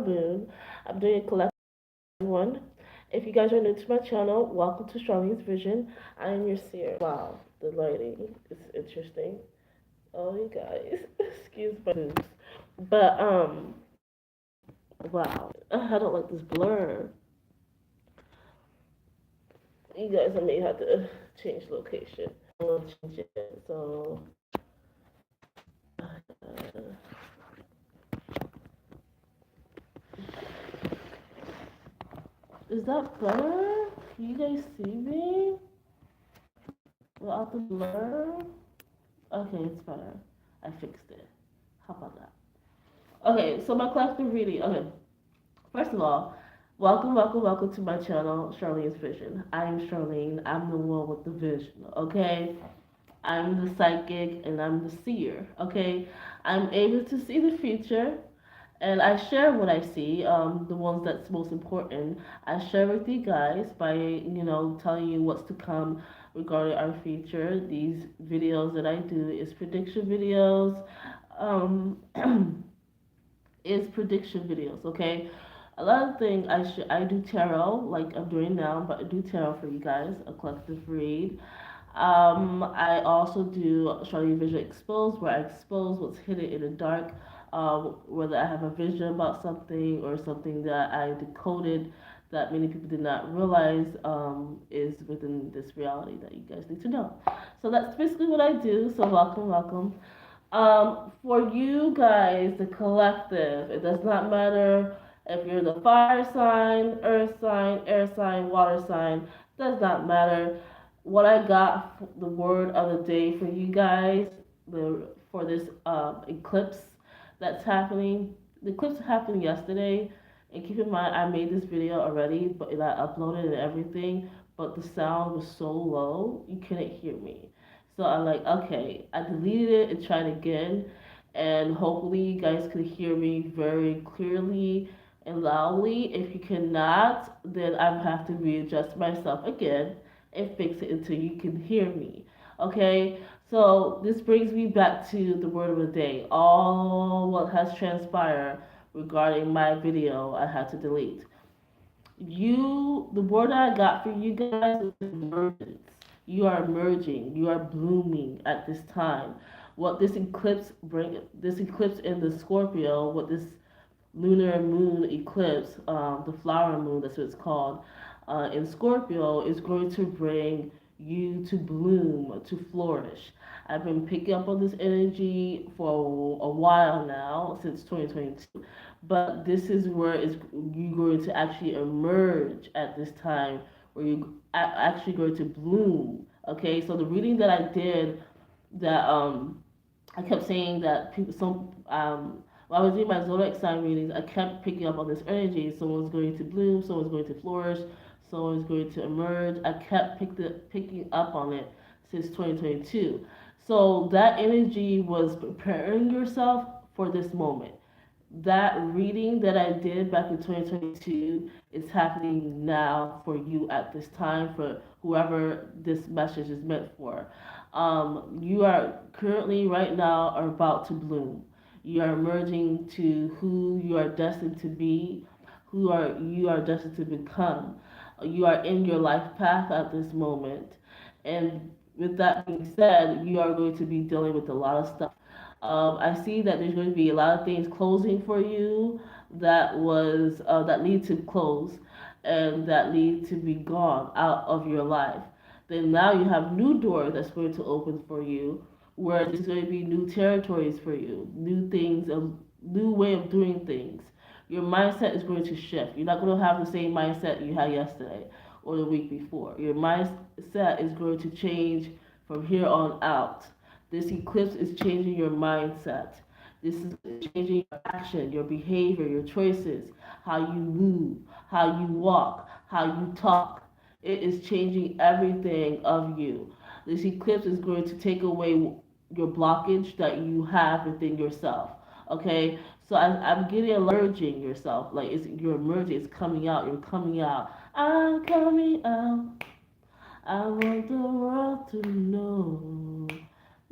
moon. I'm doing a collective one. If you guys are new to my channel, welcome to Charlene's Vision. I am your seer. Wow, the lighting is interesting. Oh, you guys, excuse my boobs. But, wow, I don't like this blur. You guys, I may have to change location. I'm gonna change it. So, is that better? Can you guys see me without the blur? Okay, it's better. I fixed it. How about that? Okay, so my collective reading. Okay, first of all, welcome to my channel, Charlene's Vision. I'm Charlene. I'm the one with the vision. Okay, I'm the psychic and I'm the seer. Okay, I'm able to see the future and I share what I see, the ones that's most important. I share with you guys by, telling you what's to come regarding our future. These videos that I do is prediction videos, um, is prediction videos. Okay, a lot of things I do tarot like I'm doing now, but I do tarot for you guys, a collective read. I also do Charlie Vision Exposed, where I expose what's hidden in the dark, whether I have a vision about something or something that I decoded that many people did not realize is within this reality that you guys need to know. So that's basically what I do. So welcome. For you guys, the collective, it does not matter if you're the fire sign, earth sign, air sign, water sign, does not matter. What I got, the word of the day for you guys, for this eclipse that's happening. The eclipse happened yesterday, and keep in mind I made this video already, but I uploaded and everything, but the sound was so low you couldn't hear me. So I'm like, okay, I deleted it and tried again, and hopefully you guys could hear me very clearly and loudly. If you cannot, then I have to readjust myself again and fix it until you can hear me. Okay, so this brings me back to the word of the day. All what has transpired regarding my video, I had to delete. The word I got for you guys is emergence. You are emerging. You are blooming at this time. What this eclipse in the Scorpio, what this lunar moon eclipse, the flower moon, that's what it's called, in Scorpio, is going to bring you to bloom, to flourish. I've been picking up on this energy for a while now, since 2022, but this is where you're going to actually emerge at this time, where you're actually going to bloom. Okay, so the reading that I did, that I kept saying that people, while I was doing my zodiac sign readings, I kept picking up on this energy. Someone's going to bloom, someone's going to flourish, someone's going to emerge. I kept picking up on it since 2022. So that energy was preparing yourself for this moment. That reading that I did back in 2022 is happening now for you at this time, for whoever this message is meant for. You are currently, right now, are about to bloom. You are emerging to who you are destined to be, you are destined to become. You are in your life path at this moment, and with that being said, you are going to be dealing with a lot of stuff. I see that there's going to be a lot of things closing for you that need to close and that need to be gone out of your life. Then now you have new doors that's going to open for you, where there's going to be new territories for you, new things, a new way of doing things. Your mindset is going to shift. You're not going to have the same mindset you had yesterday or the week before. Your mindset is going to change from here on out. This eclipse is changing your mindset. This is changing your action, your behavior, your choices, how you move, how you walk, how you talk. It is changing everything of you. This eclipse is going to take away your blockage that you have within yourself. Okay, so I'm getting emerging yourself, like you're emerging, it's coming out, you're coming out. I'm coming out. I want the world to know.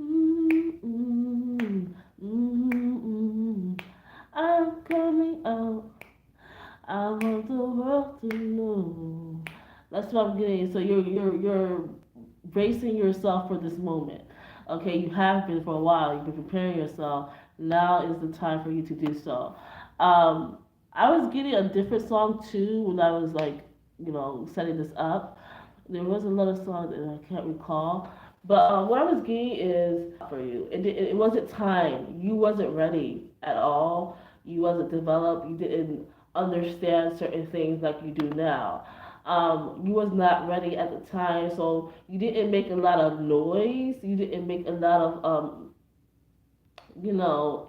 Mm-mm, mm-mm. I'm coming out. I want the world to know. That's what I'm getting. So you're bracing yourself for this moment. Okay, you have been for a while. You've been preparing yourself. Now is the time for you to do so. Um, I was getting a different song too when I was like, setting this up. There was another song that I can't recall. But what I was getting is for you. It wasn't time. You wasn't ready at all. You wasn't developed. You didn't understand certain things like you do now. You was not ready at the time, so you didn't make a lot of noise. You didn't make a lot of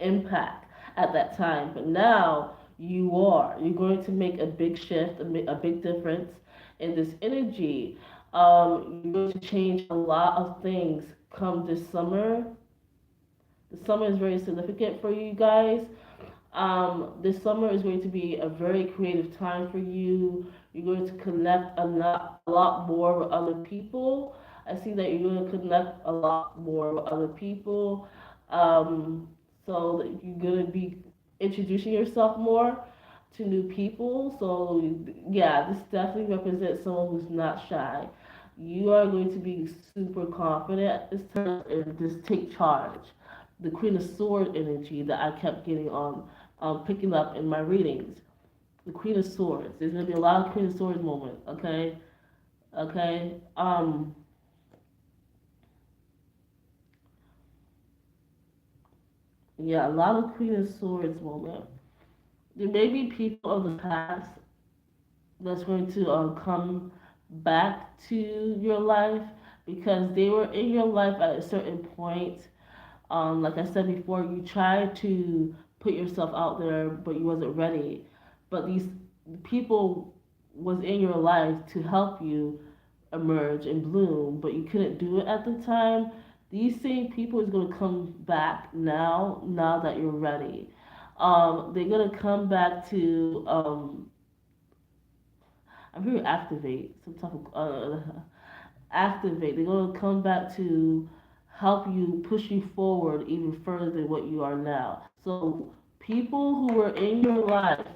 impact at that time. But now you are. You're going to make a big shift, a big difference in this energy. You're going to change a lot of things come this summer. The summer is very significant for you guys. This summer is going to be a very creative time for you. You're going to connect a lot more with other people. I see that you're going to connect a lot more with other people. Um, so that you're going to be introducing yourself more to new people. So yeah, this definitely represents someone who's not shy. You are going to be super confident at this time and just take charge. The Queen of Swords energy that I kept getting on picking up in my readings. The Queen of Swords. There's gonna be a lot of Queen of Swords moments. Okay, okay. Yeah, a lot of Queen of Swords moment. There may be people of the past that's going to come back to your life because they were in your life at a certain point. Like I said before, you tried to put yourself out there, but you wasn't ready. But these people was in your life to help you emerge and bloom, but you couldn't do it at the time. These same people is gonna come back now. Now that you're ready, they're gonna come back to. I'm hearing activate some type of activate. They're gonna come back to help you push you forward even further than what you are now. So people who were in your life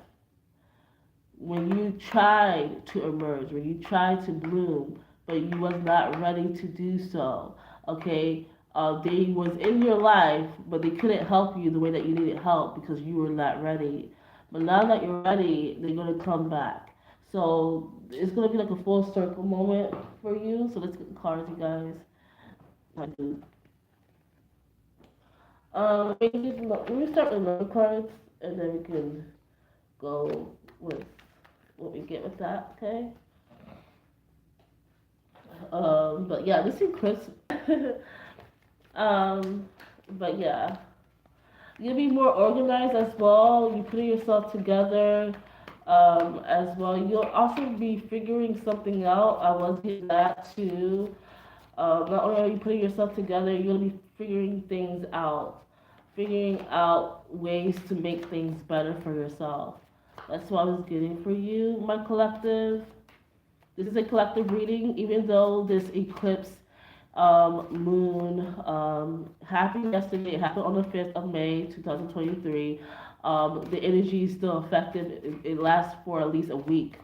when you tried to emerge, when you tried to bloom, but you was not ready to do so. Okay, they was in your life, but they couldn't help you the way that you needed help because you were not ready. But now that you're ready, they're gonna come back. So it's gonna be like a full circle moment for you. So let's get the cards, you guys. Let me start with number cards, and then we can go with what we get with that. Okay. But yeah, this is Chris. um, but yeah, you'll be more organized as well. You putting yourself together, as well. You'll also be figuring something out. I was getting that too. Not only are you putting yourself together, you're gonna be figuring out ways to make things better for yourself. That's what I was getting for you, my collective. This is a collective reading, even though this eclipse moon happened yesterday. It happened on the 5th of May, 2023. The energy is still effective. It lasts for at least a week.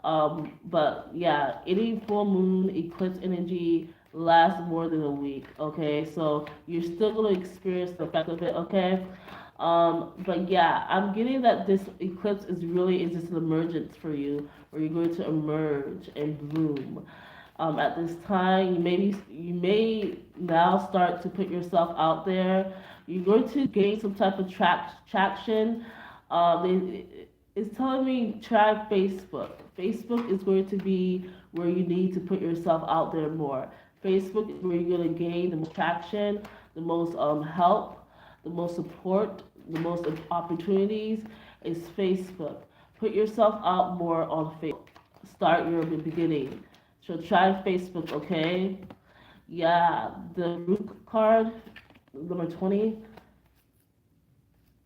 But yeah, any full moon eclipse energy lasts more than a week. Okay, so you're still going to experience the effect of it. Okay. But yeah, I'm getting that this eclipse is just an emergence for you, where you're going to emerge and bloom. At this time, you may now start to put yourself out there. You're going to gain some type of traction. It's telling me try Facebook. Facebook is going to be where you need to put yourself out there more. Facebook is where you're going to gain the most traction, the most help, the most support, the most opportunities is Facebook. Put yourself out more on Facebook. Start your beginning. So try Facebook, okay? Yeah, the root card, number 20.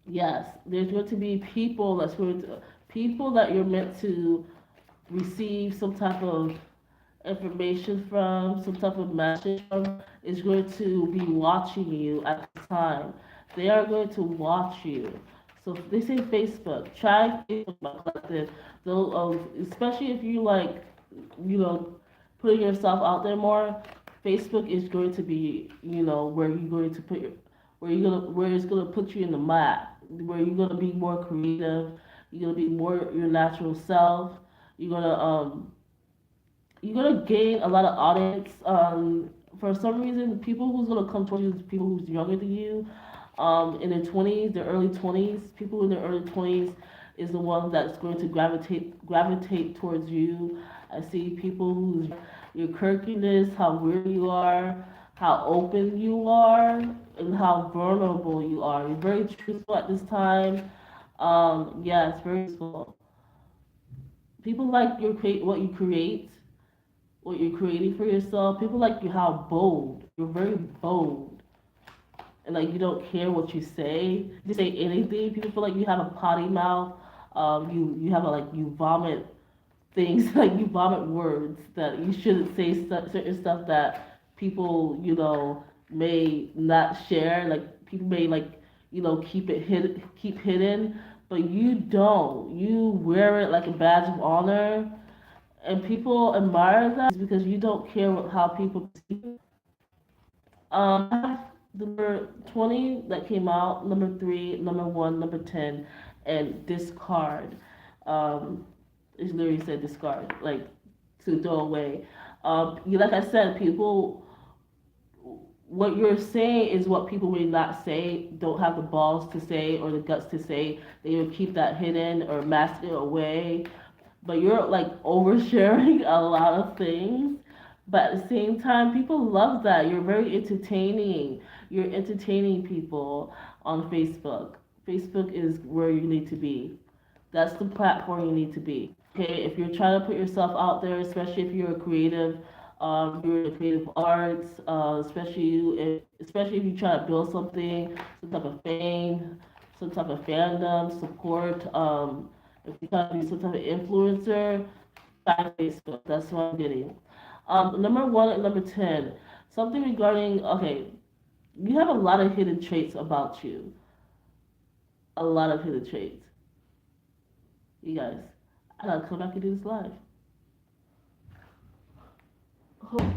Yes, there's going to be people that you're meant to receive some type of information from, some type of message from, is going to be watching you at the time. They are going to watch you. So if they say Facebook, try Facebook, my collective. So, especially if you like, you know, putting yourself out there more, Facebook is going to be, where you're going to put your, where it's gonna put you in the map, where you're gonna be more creative, you're gonna be more your natural self, you're gonna you're gonna gain a lot of audience. For some reason, people who's gonna come towards you is people who's younger than you, in their 20s, their early 20s. People in their early 20s is the one that's going to gravitate towards you. I see people who's your quirkiness, how weird you are, how open you are, and how vulnerable you are. You're very truthful at this time. Yeah, it's very useful. People like what you create, what you're creating for yourself. People like you how bold. You're very bold. And like you don't care what you say. You say anything. People feel like you have a potty mouth. You have a like you vomit things like you vomit words that you shouldn't say certain stuff that people may not share. Like people may like keep hidden, but you don't. You wear it like a badge of honor, and people admire that because you don't care how people perceive you. I have the number 20 that came out, number 3, number 1, number 10, and discard. Um, it literally said discard, like to throw away. Like I said, people, what you're saying is what people may not say, don't have the balls to say or the guts to say. They would keep that hidden or mask it away, but you're like oversharing a lot of things. But at the same time, people love that. You're very entertaining. You're entertaining people on Facebook. Facebook is where you need to be. That's the platform you need to be. Okay, if you're trying to put yourself out there, especially if you're a creative, you're in the creative arts, especially if you try to build something, some type of fame, some type of fandom, support. If you try to be some type of influencer, try Facebook. That's what I'm getting. Number 1 and number 10, something regarding. Okay, you have a lot of hidden traits about you. A lot of hidden traits. You guys, I gotta come back and do this live. Oh,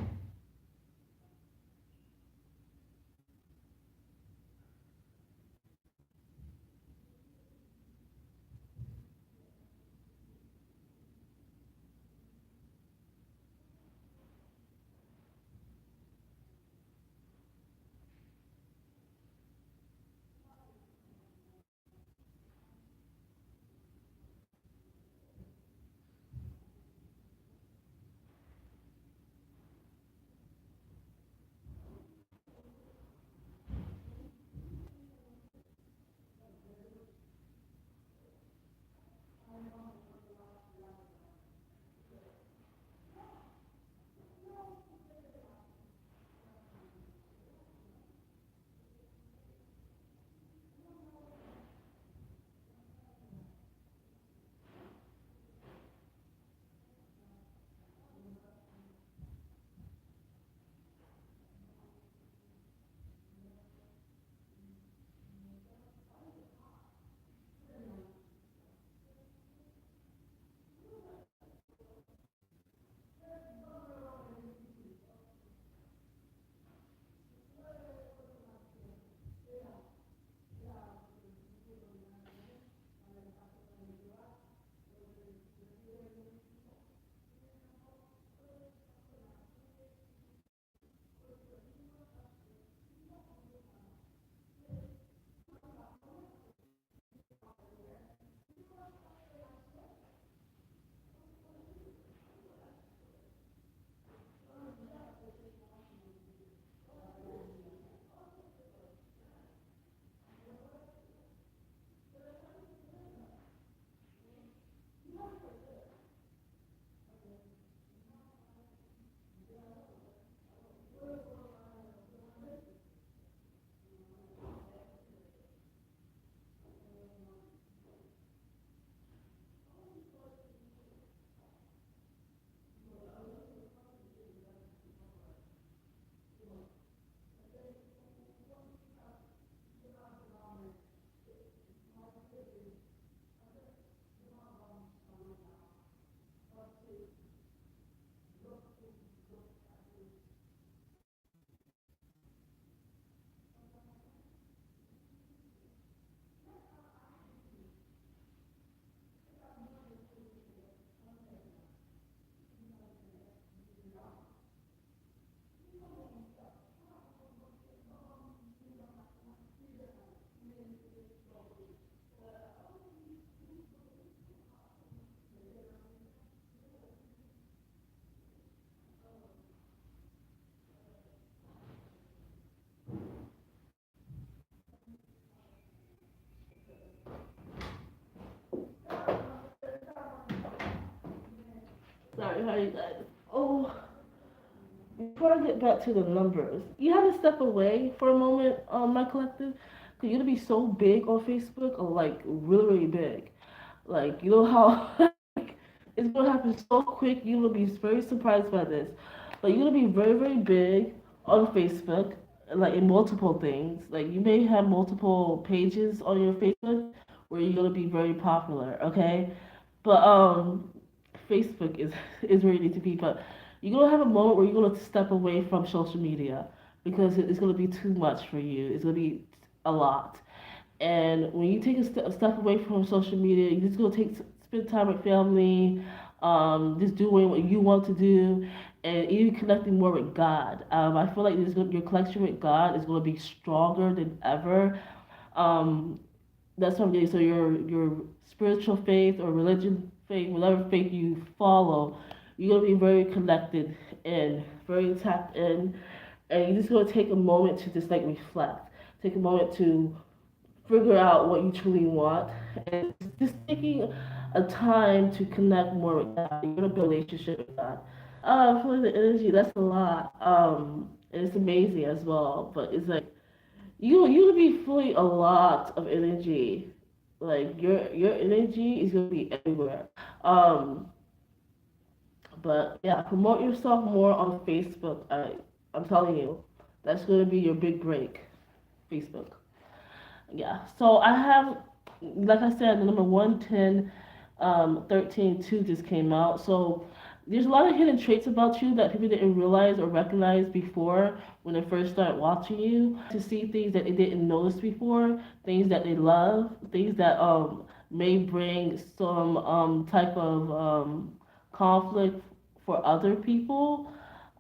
Sorry, how you guys? Oh, before I get back to the numbers, you have to step away for a moment, my collective, because you're gonna be so big on Facebook, or like really, really big. Like, you know how like, it's gonna happen so quick, you will be very surprised by this. But you're gonna be very, very big on Facebook, like in multiple things. Like, you may have multiple pages on your Facebook where you're gonna be very popular, okay? But Facebook is where you need to be. But you're gonna have a moment where you're gonna step away from social media because it's gonna be too much for you. It's gonna be a lot. And when you take a step away from social media, you just go spend time with family, just doing what you want to do, and even connecting more with God. I feel like your connection with God is going to be stronger than ever. Um, that's what I'm getting. So your spiritual faith or religion faith, whatever faith you follow, you're going to be very connected and very tapped in, and you're just going to take a moment to just like reflect. Take a moment to figure out what you truly want, and just taking a time to connect more with God. You're gonna build a relationship with God. For the energy, that's a lot. And it's amazing as well. But it's like you'll be feeling a lot of energy. Like your energy is gonna be everywhere. Um, but yeah, promote yourself more on Facebook. I'm telling you, that's gonna be your big break. Facebook. Yeah. So I have, like I said, the number 110, 13, 2 just came out. So there's a lot of hidden traits about you that people didn't realize or recognize before when they first start watching you. To see things that they didn't notice before, things that they love, things that may bring some type of conflict for other people.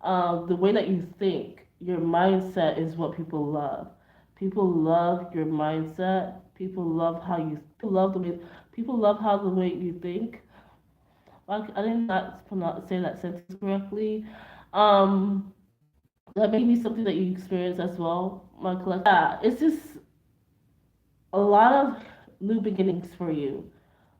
The way that you think, your mindset is what people love. People love your mindset. People love how you. People love the way. People love how the way you think. Like, I did not say that sentence correctly. Um, that may be something that you experience as well, my collective. Yeah, it's just a lot of new beginnings for you.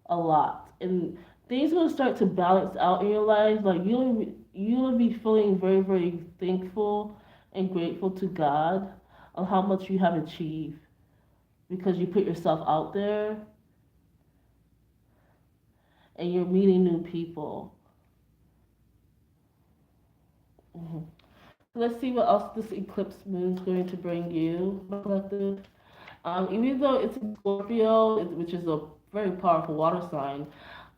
A lot, and things will start to balance out in your life. Like, you'll be feeling very, very thankful and grateful to God on how much you have achieved because you put yourself out there and you're meeting new people. Mhm. So let's see what else this eclipse moon is going to bring you, my collective. Even though it's in Scorpio, which is a very powerful water sign,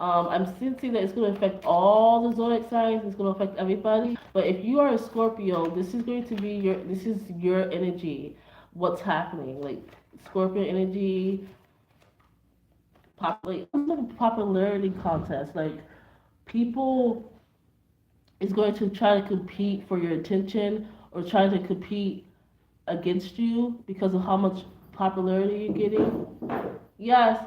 I'm sensing that it's going to affect all the zodiac signs. It's going to affect everybody. But if you are a Scorpio, this is going to be this is your energy. What's happening? Like Scorpio energy, popularity contest. Like people is going to try to compete for your attention or try to compete against you because of how much popularity you're getting. Yes.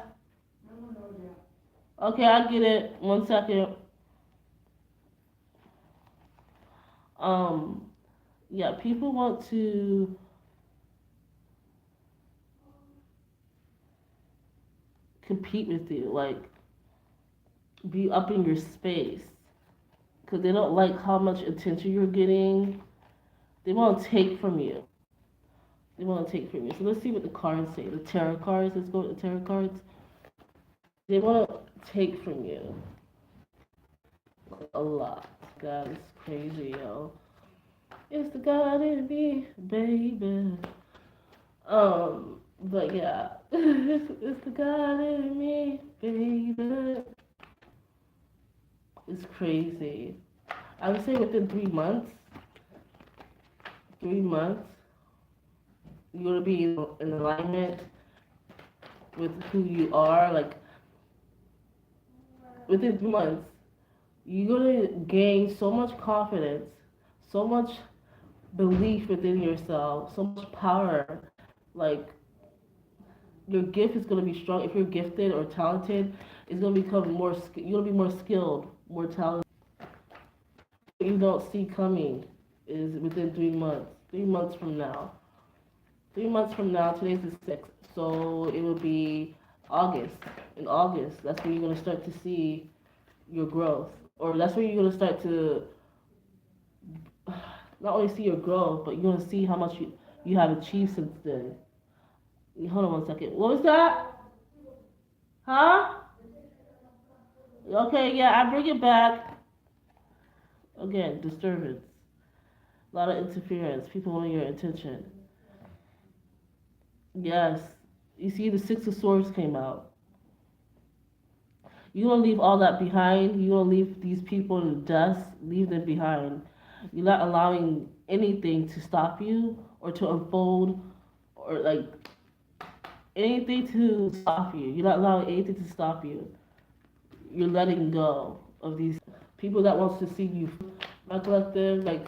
Okay, I get it. 1 second. Um, yeah, people want to compete with you, like be up in your space, because they don't like how much attention you're getting. They want to take from you. They want to take from you. So let's see what the cards say. The tarot cards. Let's go with the tarot cards. They want to take from you like, a lot. God, it's crazy, yo. It's the God in me, baby. But yeah, it's the God in me, baby. It's crazy. I would say within 3 months, 3 months, you're gonna be in alignment with who you are. Like within 3 months, you're gonna gain so much confidence, so much belief within yourself, so much power. Like your gift is going to be strong. If you're gifted or talented, it's going to become more. You're going to be more skilled, more talented. What you don't see coming is within 3 months. 3 months from now. 3 months from now. Today's the 6th, so it will be August. In August, that's when you're going to start to see your growth. or that's where you're gonna start to not only see your growth, but you're gonna see how much you have achieved since then. Hold on one second. What was that? Huh? Okay, yeah, I bring it back. Again, disturbance. A lot of interference. People wanting your attention. Yes. You see, the Six of Swords came out. You're gonna leave all that behind. You're gonna leave these people in the dust. Leave them behind. You're not allowing anything to stop you or to unfold or like anything to stop you. You're not allowing anything to stop you. You're letting go of these people that wants to see you. My collective, like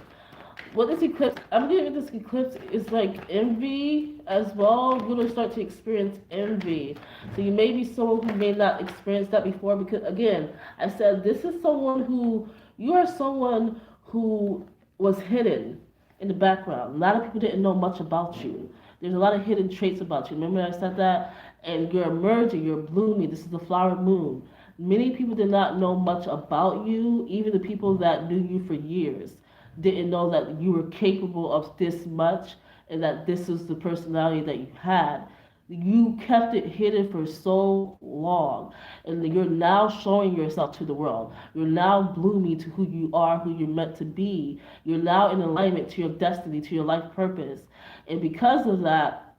what this eclipse, I'm getting this eclipse is like envy as well. You're gonna start to experience envy. So you may be someone who may not experience that before because again, I said this is someone who you are someone who was hidden in the background. A lot of people didn't know much about you. There's a lot of hidden traits about you. Remember I said that? And you're emerging, you're blooming. This is the flower moon. Many people did not know much about you, even the people that knew you for years didn't know that you were capable of this much and that this was the personality that you had. You kept it hidden for so long, and you're now showing yourself to the world. You're now blooming to who you are, who you're meant to be. You're now in alignment to your destiny, to your life purpose. And because of that,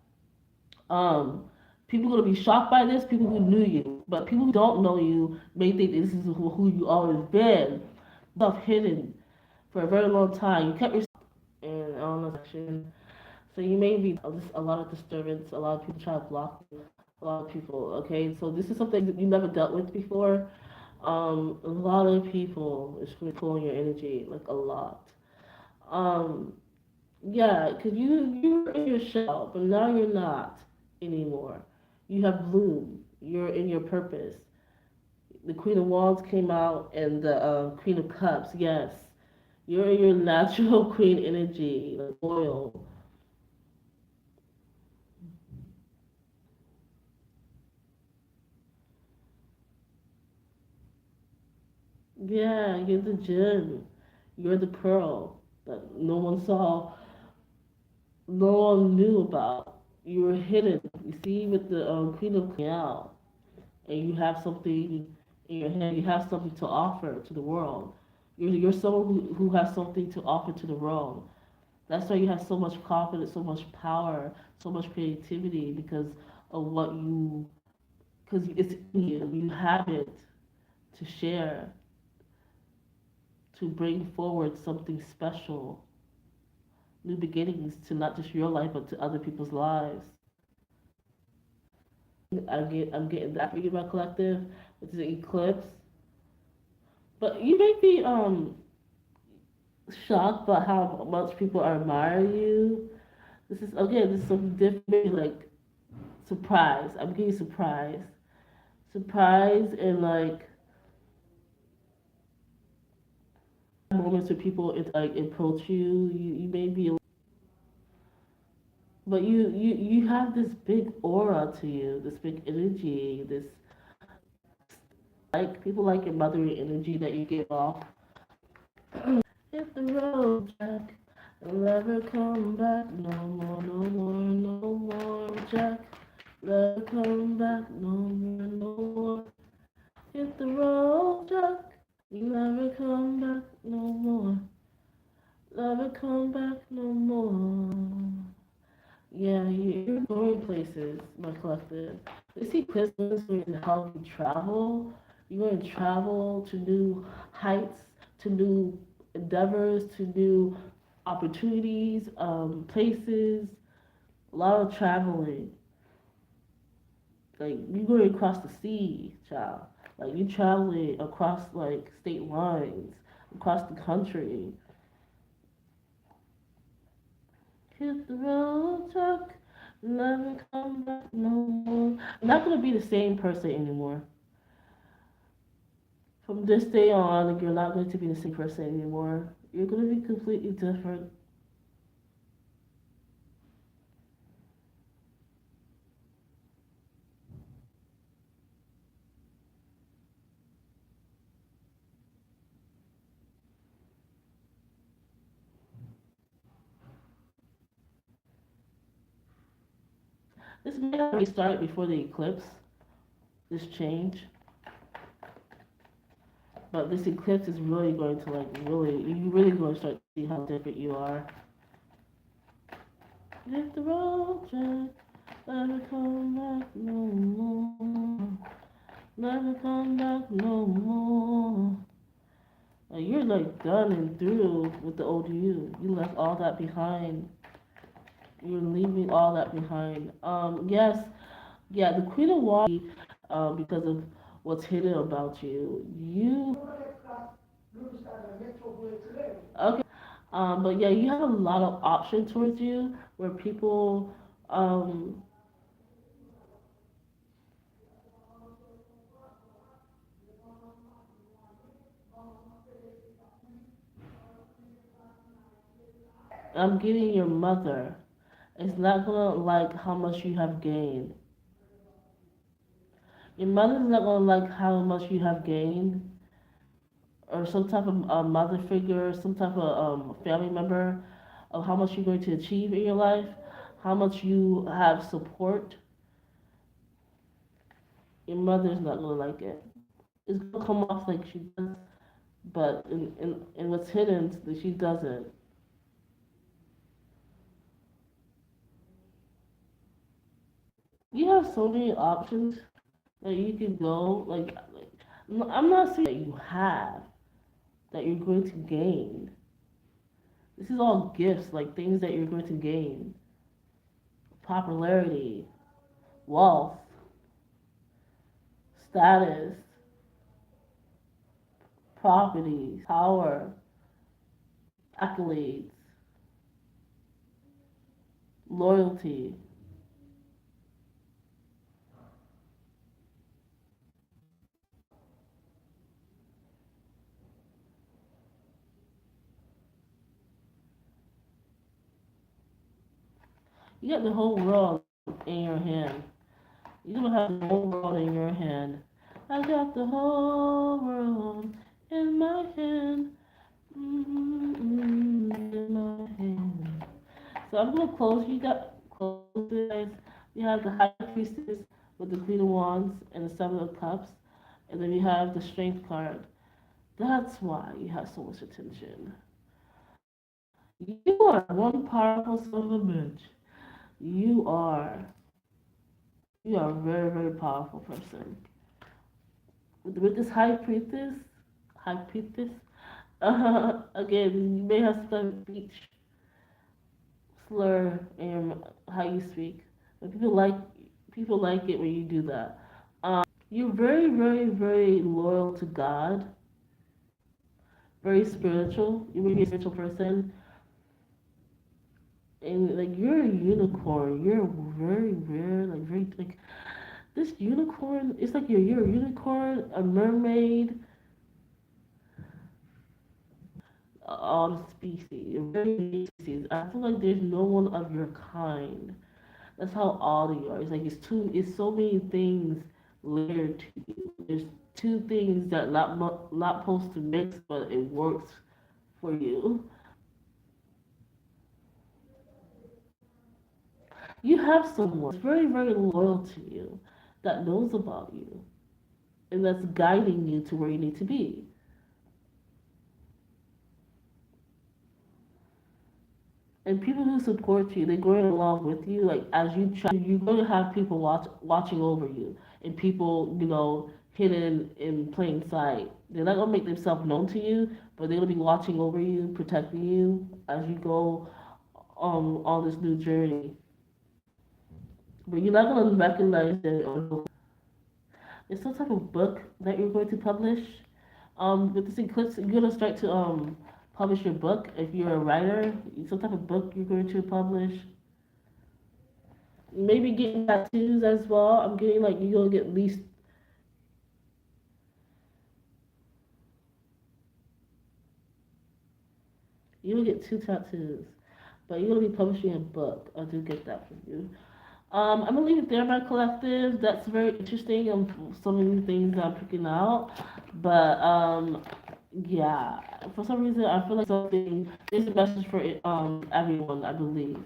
people are gonna be shocked by this. People who knew you, but people who don't know you may think this is who you always been. Stuff hidden for a very long time. You kept yourself in on the section, so you may be a lot of disturbance. A lot of people try to block you. A lot of people. Okay, so this is something that you never dealt with before. A lot of people is really pulling your energy, like a lot. Um, yeah, cause you're in your shell, but now you're not anymore. You have bloomed. You're in your purpose. The Queen of Wands came out, and the Queen of Cups. Yes, you're in your natural queen energy, like oil. Yeah, you're the gem. You're the pearl that no one saw, no one knew about. You were hidden. You see, with the Queen of Out, and you have something in your hand. You have something to offer to the world. You're someone who has something to offer to the world. That's why you have so much confidence, so much power, so much creativity because of what you, because it's in you. You have it to share, to bring forward something special, new beginnings to not just your life but to other people's lives. I'm getting that for you, my collective, which is an eclipse. But you may be shocked by how much people admire you. This is again, this is something different, like surprise. I'm getting surprised, surprise, and like moments where people like approach you. You may be, but you have this big aura to you, this big energy, this like people like your mothery energy that you give off. Hit the road, Jack, and never come back no more, no more, no more, Jack. Never come back no more, no more. Hit the road, Jack. You never come back no more. Never come back no more. Yeah, you're going places, my collective. They see Christmas when you help you travel. You're going to travel to new heights, to new endeavors, to new opportunities, places. A lot of traveling. Like you're going across the sea, child. Like you traveling across like state lines, across the country. Hit the road, truck, never come back no more. I'm not gonna be the same person anymore. From this day on, like, you're not going to be the same person anymore. You're gonna be completely different. This may have restarted before the eclipse, this change, but this eclipse is really going to like really, you really going to start to see how different you are. If the road never come back no more, never come back no more. Like, you're like done and through with the old you. You left all that behind. You're leaving all that behind. Yes, yeah, the Queen of Wands, because of what's hidden about you. Okay, but yeah, you have a lot of option towards you where people, um, I'm getting your mother. It's not gonna like how much you have gained. Your mother's not gonna like how much you have gained, or some type of mother figure, some type of family member, of how much you're going to achieve in your life, how much you have support. Your mother's not gonna like it. It's gonna come off like she does, but in what's hidden, that she doesn't. You have so many options that you can go. I'm not saying that you have, that you're going to gain. This is all gifts, like things that you're going to gain: popularity, wealth, status, properties, power, accolades, loyalty. You got the whole world in your hand. You're gonna have the whole world in your hand. I got the whole world in my hand. In my hand. So I'm gonna close. You got close this. You have the High Priestess with the Queen of Wands and the Seven of Cups, and then you have the Strength card. That's why you have so much attention. You are one powerful son of a bitch. You are. You are a very, very powerful person. With this high priestess, again, you may have some speech slur in how you speak, but people like it when you do that. You're very, very, very loyal to God, very spiritual. You may be a spiritual person, and like you're a unicorn. You're very rare, like very like this unicorn. It's like you're a unicorn, a mermaid, all the species. You're very unique species. I feel like there's no one of your kind. That's how odd you are. It's like it's so many things layered to you. There's two things that not supposed to mix, but it works for you. You have someone that's very, very loyal to you, that knows about you, and that's guiding you to where you need to be. And people who support you, they're going along with you. Like as you try, you're going to have people watching over you, and people, hidden in plain sight. They're not gonna make themselves known to you, but they're gonna be watching over you, protecting you as you go on this new journey. But you're not gonna recognize it. It's some type of book that you're going to publish. With this eclipse, you're gonna start to publish your book. If you're a writer, some type of book you're going to publish. Maybe getting tattoos as well. I'm getting like you're gonna get at least you'll get two tattoos, but you're gonna be publishing a book. I do get that from you. I'm gonna leave it there, my collective. That's very interesting. So many things I'm picking out, but yeah. For some reason, I feel like something. There's a message for everyone. I believe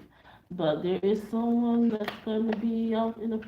but there is someone that's going to be out in the